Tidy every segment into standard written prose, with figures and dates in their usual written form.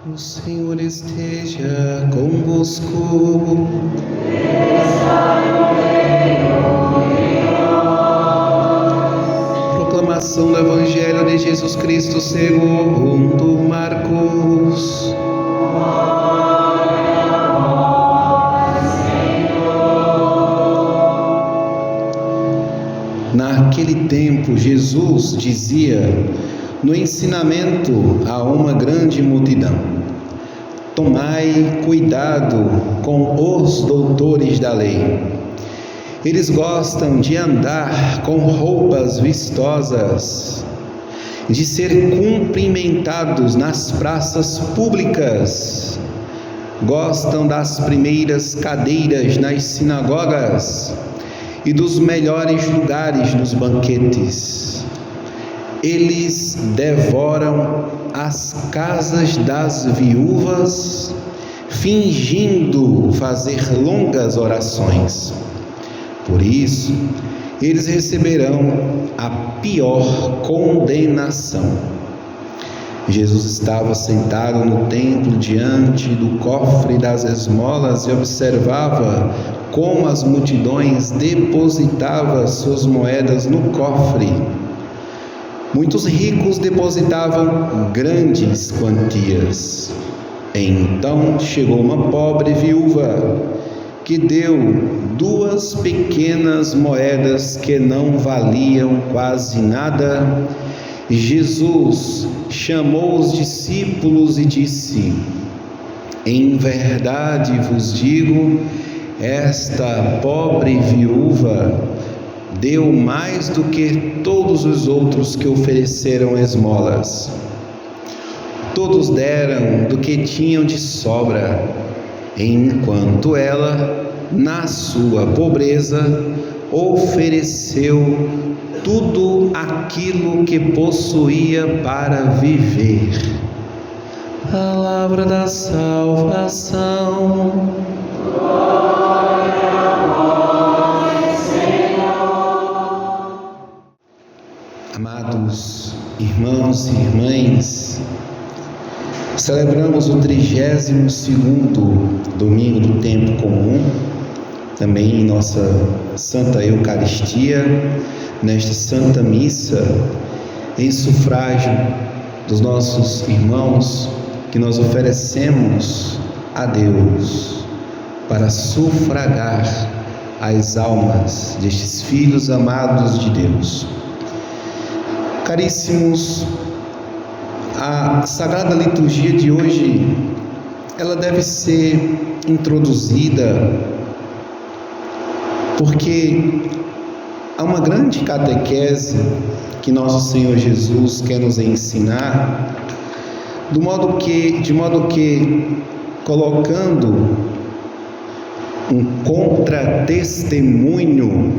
O Senhor esteja convosco. Proclamação do Evangelho de Jesus Cristo segundo Marcos. Naquele tempo, Jesus dizia no ensinamento a uma grande multidão: tomai cuidado com os doutores da lei. Eles gostam de andar com roupas vistosas, de ser cumprimentados nas praças públicas, gostam das primeiras cadeiras nas sinagogas e dos melhores lugares nos banquetes. Eles devoram as casas das viúvas, fingindo fazer longas orações. Por isso, eles receberão a pior condenação. Jesus estava sentado no templo diante do cofre das esmolas e observava como as multidões depositavam suas moedas no cofre. Muitos ricos depositavam grandes quantias. Então chegou uma pobre viúva que deu 2 pequenas moedas que não valiam quase nada. Jesus chamou os discípulos e disse: em verdade vos digo, esta pobre viúva deu mais do que todos os outros que ofereceram esmolas. Todos deram do que tinham de sobra, enquanto ela, na sua pobreza, ofereceu tudo aquilo que possuía para viver. Palavra da salvação. Amados irmãos e irmãs, celebramos o 32º domingo do tempo comum, também em nossa Santa Eucaristia, nesta Santa Missa, em sufrágio dos nossos irmãos que nós oferecemos a Deus para sufragar as almas destes filhos amados de Deus. Caríssimos, a Sagrada Liturgia de hoje, ela deve ser introduzida porque há uma grande catequese que nosso Senhor Jesus quer nos ensinar, de modo que colocando um contra-testemunho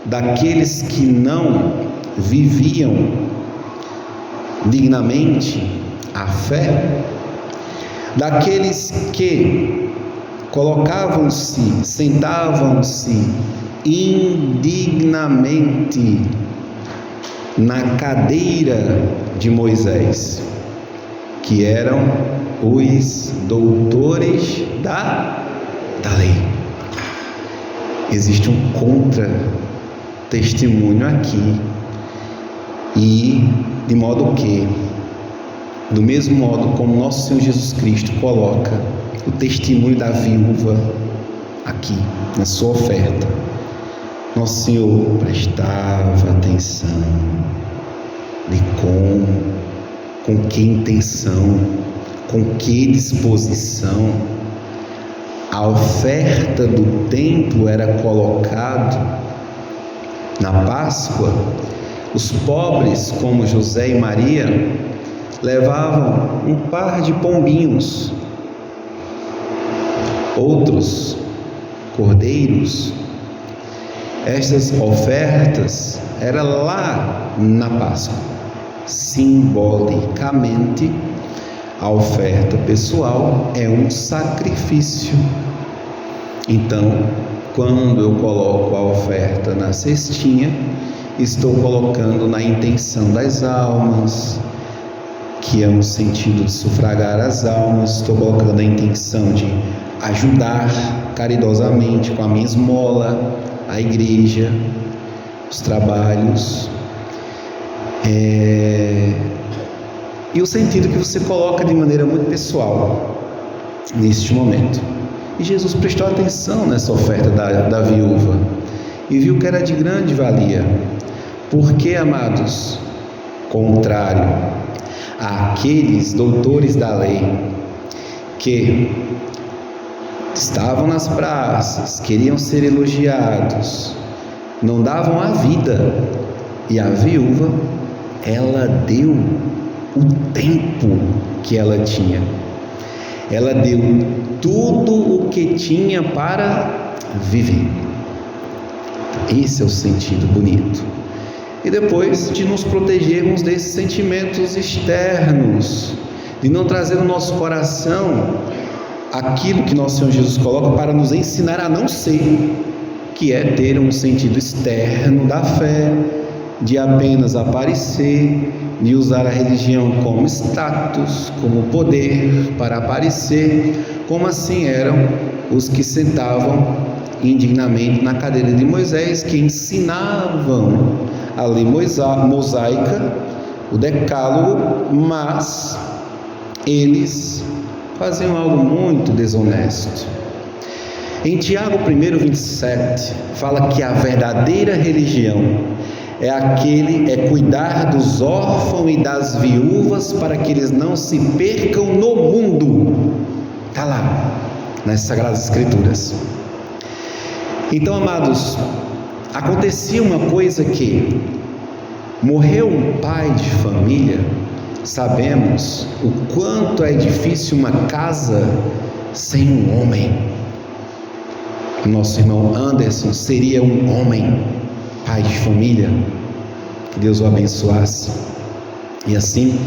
daqueles que não viviam dignamente a fé, daqueles que sentavam-se indignamente na cadeira de Moisés, que eram os doutores da lei. Existe um contra-testemunho aqui. E de modo que, do mesmo modo como nosso Senhor Jesus Cristo coloca o testemunho da viúva aqui na sua oferta, nosso Senhor prestava atenção de com que intenção, com que disposição a oferta do templo era colocada na Páscoa. Os pobres, como José e Maria, levavam um par de pombinhos, outros cordeiros. Estas ofertas eram lá na Páscoa. Simbolicamente, a oferta pessoal é um sacrifício. Então, quando eu coloco a oferta na cestinha, estou colocando na intenção das almas que é um sentido de sufragar as almas. Estou colocando a intenção de ajudar caridosamente com a minha esmola, a igreja, os trabalhos. E o sentido que você coloca de maneira muito pessoal neste momento. E Jesus prestou atenção nessa oferta da viúva e viu que era de grande valia. Porque, amados, contrário àqueles doutores da lei que estavam nas praças, queriam ser elogiados, não davam a vida, e a viúva, ela deu o tempo que ela tinha, ela deu tudo o que tinha para viver. Esse é o sentido bonito. E depois de nos protegermos desses sentimentos externos, de não trazer no nosso coração aquilo que nosso Senhor Jesus coloca para nos ensinar a não ser, que é ter um sentido externo da fé, de apenas aparecer, de usar a religião como status, como poder para aparecer, como assim eram os que sentavam indignamente na cadeira de Moisés, que ensinavam a lei mosaica, o decálogo, mas eles faziam algo muito desonesto. Em Tiago 1:27 fala que a verdadeira religião é cuidar dos órfãos e das viúvas para que eles não se percam no mundo. Está lá nas Sagradas Escrituras. Então, amados, acontecia uma coisa que morreu um pai de família. Sabemos o quanto é difícil uma casa sem um homem. Nosso irmão Anderson seria um homem, pai de família. Que Deus o abençoasse. E assim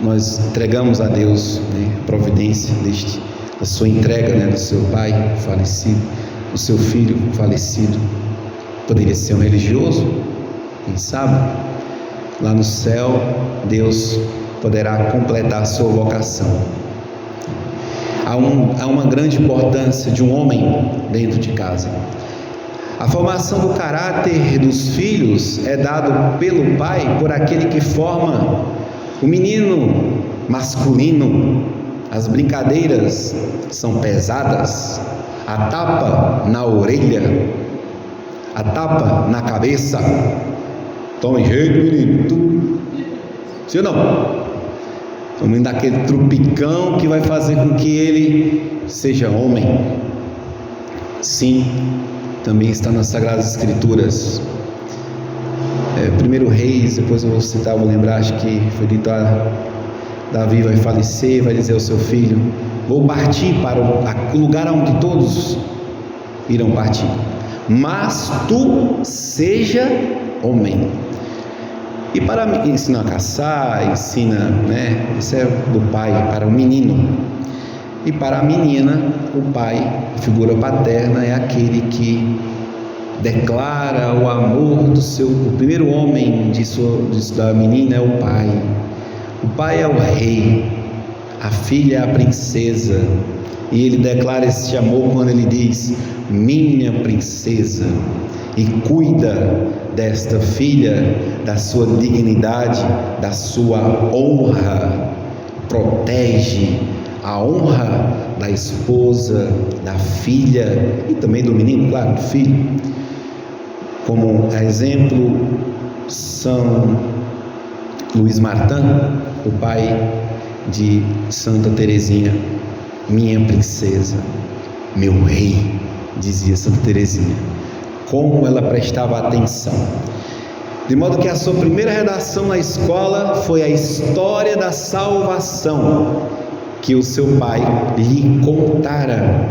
nós entregamos a Deus, a providência da sua entrega, do seu pai falecido, do seu filho falecido. Poderia ser um religioso, quem sabe? Lá no céu, Deus poderá completar a sua vocação. Há uma grande importância de um homem dentro de casa. A formação do caráter dos filhos é dado pelo pai, por aquele que forma o menino masculino. As brincadeiras são pesadas, a tapa na orelha, a tapa na cabeça. Tome jeito, menino. Sim ou não? O menino daquele trupicão que vai fazer com que ele seja homem. Sim, também está nas Sagradas Escrituras. 1 Reis, depois eu vou citar, vou lembrar, acho que foi dito: Davi vai falecer, vai dizer ao seu filho: vou partir para o lugar onde todos irão partir, mas tu seja homem. E para ensinar a caçar, ensina, isso é do pai para o menino. E para a menina, o pai, a figura paterna, é aquele que declara o amor o primeiro homem da menina é o pai. O pai é o rei, a filha é a princesa. E ele declara esse amor quando ele diz: minha princesa. E cuida desta filha, da sua dignidade, da sua honra, protege a honra da esposa, da filha e também do menino, claro, do filho. Como exemplo, São Luís Martin, o pai de Santa Teresinha: minha princesa, meu rei, dizia Santa Teresinha. Como ela prestava atenção. De modo que a sua primeira redação na escola foi a história da salvação que o seu pai lhe contara.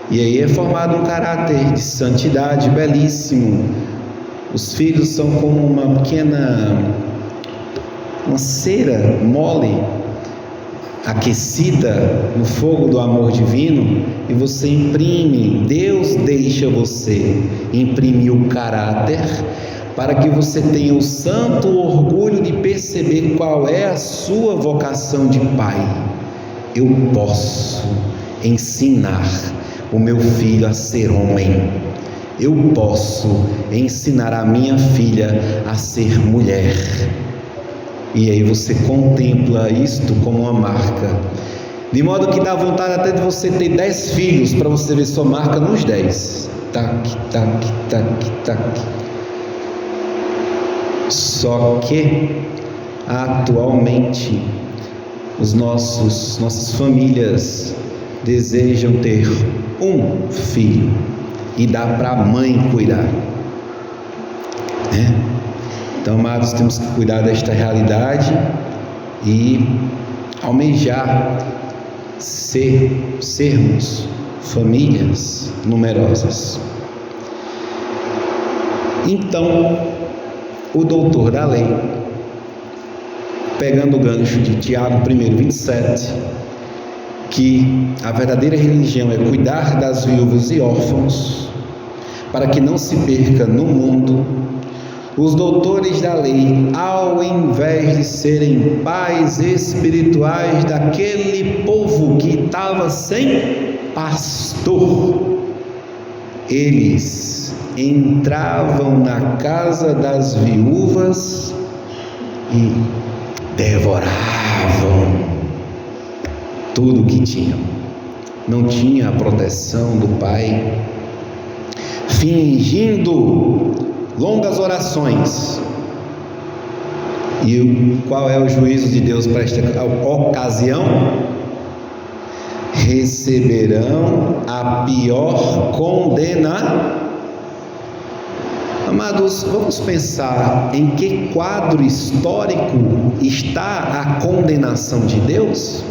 E aí é formado um caráter de santidade belíssimo. Os filhos são como uma cera mole, aquecida no fogo do amor divino, e você imprime, Deus deixa você imprimir o caráter para que você tenha o santo orgulho de perceber qual é a sua vocação de pai. Eu posso ensinar o meu filho a ser homem. Eu posso ensinar a minha filha a ser mulher. E aí você contempla isto como uma marca, de modo que dá vontade até de você ter 10 filhos, para você ver sua marca nos 10. Tac, tac, tac, tac. Só que atualmente nossas famílias desejam ter um filho e dá para a mãe cuidar, né? Então, amados, temos que cuidar desta realidade e almejar sermos famílias numerosas. Então, o doutor da lei, pegando o gancho de Tiago 1:27, que a verdadeira religião é cuidar das viúvas e órfãos, para que não se perca no mundo, os doutores da lei, ao invés de serem pais espirituais daquele povo que estava sem pastor, eles entravam na casa das viúvas e devoravam tudo o que tinham. Não tinha a proteção do pai, fingindo longas orações. E qual é o juízo de Deus para esta ocasião? Receberão a pior condena. Amados, vamos pensar em que quadro histórico está a condenação de Deus?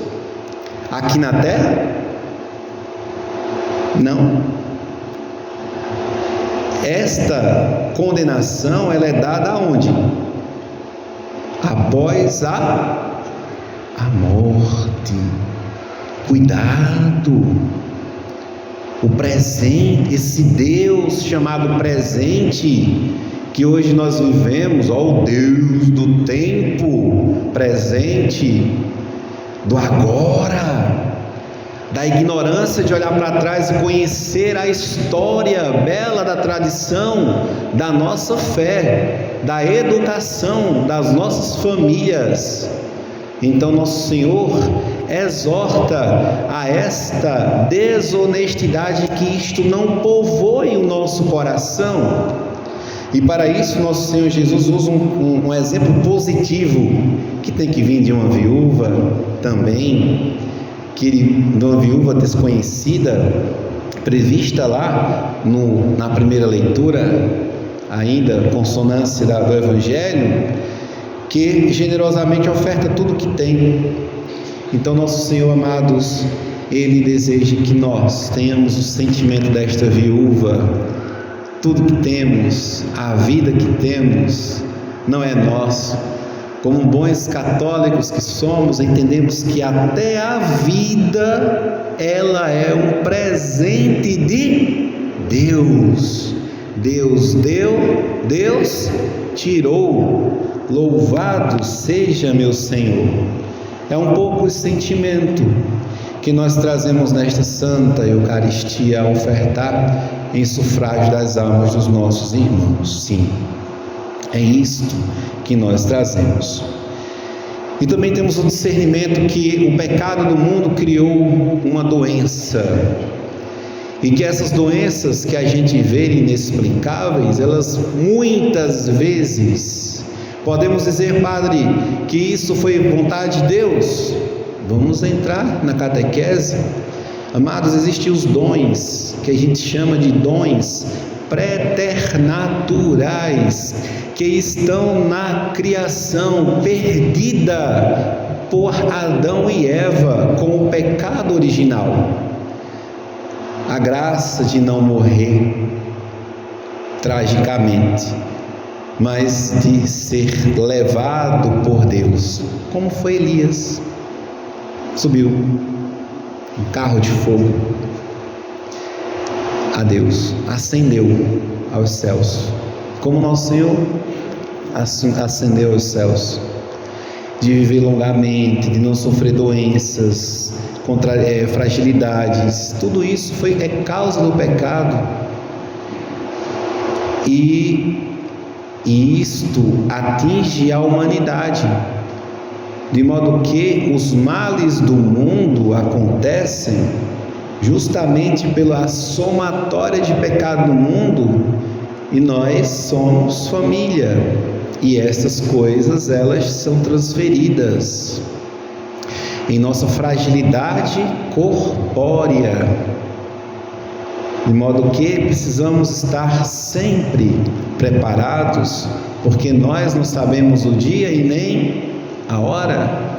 Aqui na terra? Não. Esta condenação, ela é dada aonde? Após a morte. Cuidado. O presente, esse Deus chamado presente, que hoje nós vivemos, ó, o Deus do tempo presente, do agora, da ignorância de olhar para trás e conhecer a história bela da tradição, da nossa fé, da educação das nossas famílias. Então nosso Senhor exorta a esta desonestidade, que isto não povoe o nosso coração. E para isso nosso Senhor Jesus usa um exemplo positivo, que tem que vir de uma viúva também, de uma viúva desconhecida, prevista lá na primeira leitura, ainda consonância do Evangelho, que generosamente oferta tudo que tem. Então nosso Senhor, amados, Ele deseja que nós tenhamos o sentimento desta viúva. Tudo que temos, a vida que temos, não é nosso. Como bons católicos que somos, entendemos que até a vida, ela é um presente de Deus. Deus deu, Deus tirou. Louvado seja meu Senhor. É um pouco o sentimento que nós trazemos nesta Santa Eucaristia a ofertar em sufrágio das almas dos nossos irmãos. Sim, é isto que nós trazemos. E também temos o discernimento que o pecado do mundo criou uma doença, e que essas doenças que a gente vê inexplicáveis, elas muitas vezes podemos dizer, Padre, que isso foi vontade de Deus. Vamos entrar na catequese. Amados, existem os dons, que a gente chama de dons preternaturais, que estão na criação, perdida por Adão e Eva com o pecado original. A graça de não morrer tragicamente, mas de ser levado por Deus, como foi Elias. Subiu um carro de fogo a Deus, ascendeu aos céus, como nosso Senhor ascendeu aos céus, de viver longamente, de não sofrer doenças, fragilidades. Tudo isso é causa do pecado, e isto atinge a humanidade, de modo que os males do mundo acontecem justamente pela somatória de pecado no mundo, e nós somos família, e essas coisas elas são transferidas em nossa fragilidade corpórea, de modo que precisamos estar sempre preparados, porque nós não sabemos o dia e nem a hora,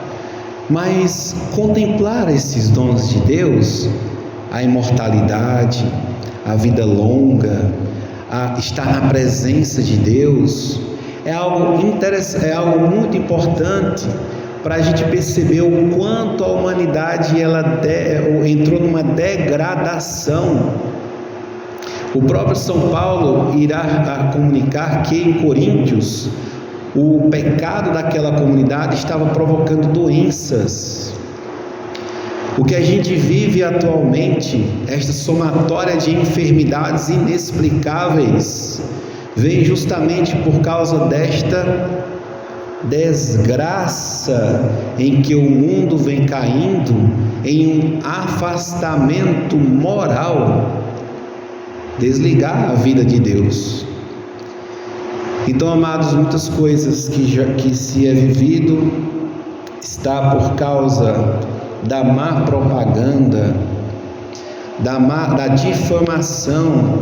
mas contemplar esses dons de Deus, a imortalidade, a vida longa, a estar na presença de Deus, é algo interessante, é algo muito importante para a gente perceber o quanto a humanidade entrou numa degradação. O próprio São Paulo irá comunicar que em Coríntios o pecado daquela comunidade estava provocando doenças. O que a gente vive atualmente, esta somatória de enfermidades inexplicáveis, vem justamente por causa desta desgraça em que o mundo vem caindo em um afastamento moral, desligar a vida de Deus. Então, amados, muitas coisas que se é vivido está por causa da má propaganda, da difamação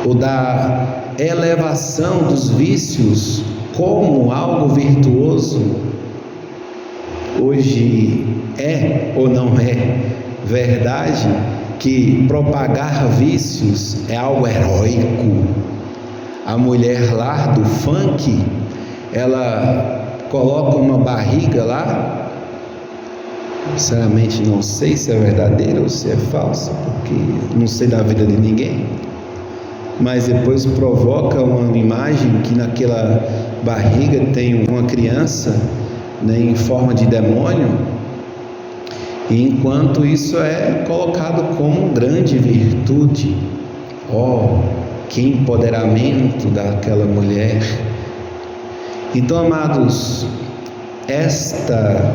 ou da elevação dos vícios como algo virtuoso. Hoje é ou não é verdade que propagar vícios é algo heróico? A mulher lá do funk, ela coloca uma barriga lá, sinceramente não sei se é verdadeira ou se é falsa, porque não sei da vida de ninguém, mas depois provoca uma imagem que naquela barriga tem uma criança, né, em forma de demônio, e enquanto isso é colocado como grande virtude. Que empoderamento daquela mulher. Então, amados, esta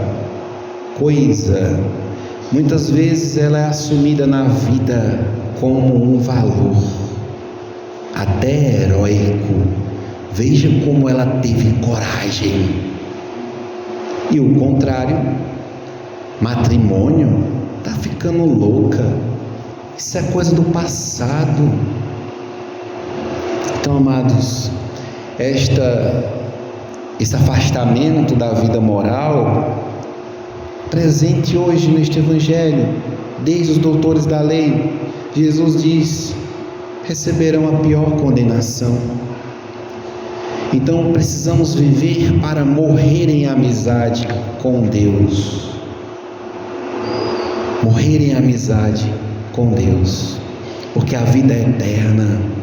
coisa muitas vezes ela é assumida na vida como um valor até heróico. Veja como ela teve coragem. E o contrário, matrimônio, tá ficando louca, isso é coisa do passado. Então, amados, esse afastamento da vida moral presente hoje neste Evangelho, desde os doutores da lei, Jesus diz: receberão a pior condenação. Então precisamos viver para morrer em amizade com Deus, morrer em amizade com Deus, porque a vida é eterna.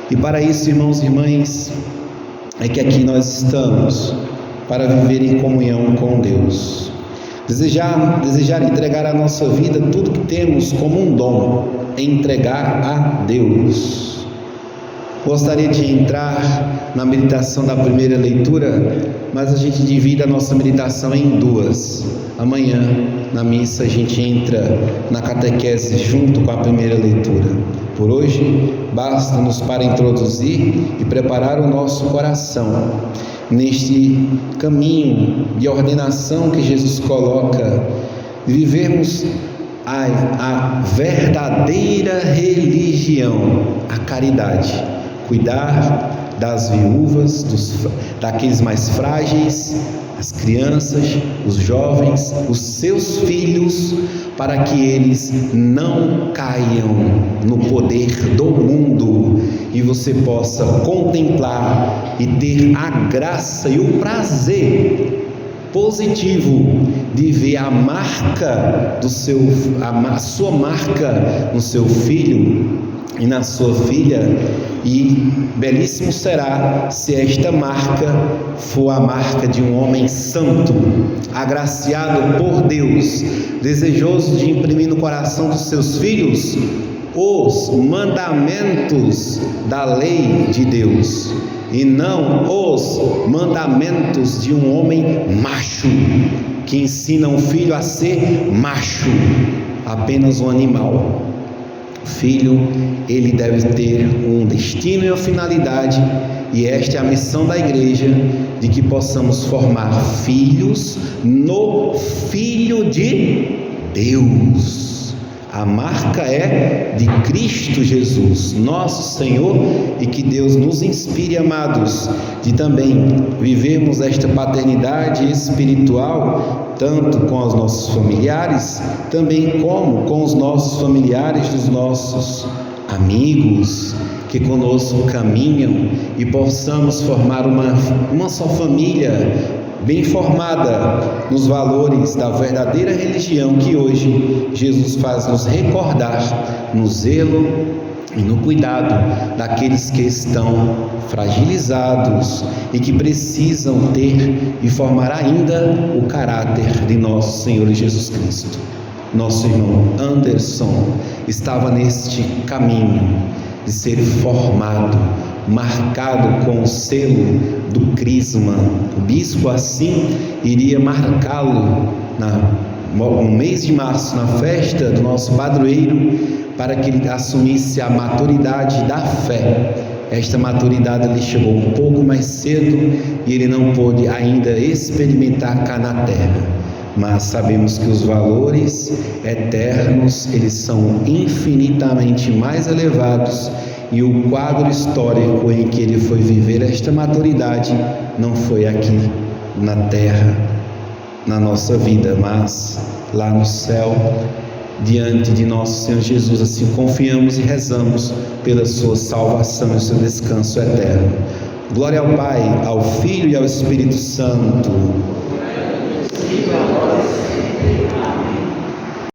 E para isso, irmãos e irmãs, é que aqui nós estamos, para viver em comunhão com Deus. Desejar entregar a nossa vida, tudo que temos como um dom, entregar a Deus. Gostaria de entrar na meditação da primeira leitura, mas a gente divide a nossa meditação em duas. Amanhã, na missa, a gente entra na catequese junto com a primeira leitura. Por hoje, basta-nos para introduzir e preparar o nosso coração neste caminho de ordenação que Jesus coloca, de vivermos a verdadeira religião, a caridade, cuidar das viúvas, daqueles mais frágeis, as crianças, os jovens, os seus filhos, para que eles não caiam no poder do mundo e você possa contemplar e ter a graça e o prazer positivo de ver a marca a sua marca no seu filho, e na sua filha, e belíssimo será se esta marca for a marca de um homem santo, agraciado por Deus, desejoso de imprimir no coração dos seus filhos os mandamentos da lei de Deus, e não os mandamentos de um homem macho, que ensina um filho a ser macho, apenas um animal. O filho, ele deve ter um destino e uma finalidade, e esta é a missão da igreja, de que possamos formar filhos no Filho de Deus. A marca é de Cristo Jesus, nosso Senhor, e que Deus nos inspire, amados, de também vivermos esta paternidade espiritual, tanto com os nossos familiares, também como com os nossos familiares dos nossos amigos, que conosco caminham, e possamos formar uma só família, bem formada nos valores da verdadeira religião, que hoje Jesus faz nos recordar, no zelo e no cuidado daqueles que estão fragilizados e que precisam ter e formar ainda o caráter de nosso Senhor Jesus Cristo. Nosso irmão Anderson estava neste caminho de ser formado, marcado com o selo do crisma. O bispo assim iria marcá-lo no mês de março, na festa do nosso padroeiro, para que ele assumisse a maturidade da fé. Esta maturidade lhe chegou um pouco mais cedo e ele não pôde ainda experimentar cá na terra, mas sabemos que os valores eternos, eles são infinitamente mais elevados, e o quadro histórico em que ele foi viver esta maturidade não foi aqui na terra, na nossa vida, mas lá no céu, diante de nosso Senhor Jesus. Assim confiamos e rezamos pela sua salvação e seu descanso eterno. Glória ao Pai, ao Filho e ao Espírito Santo,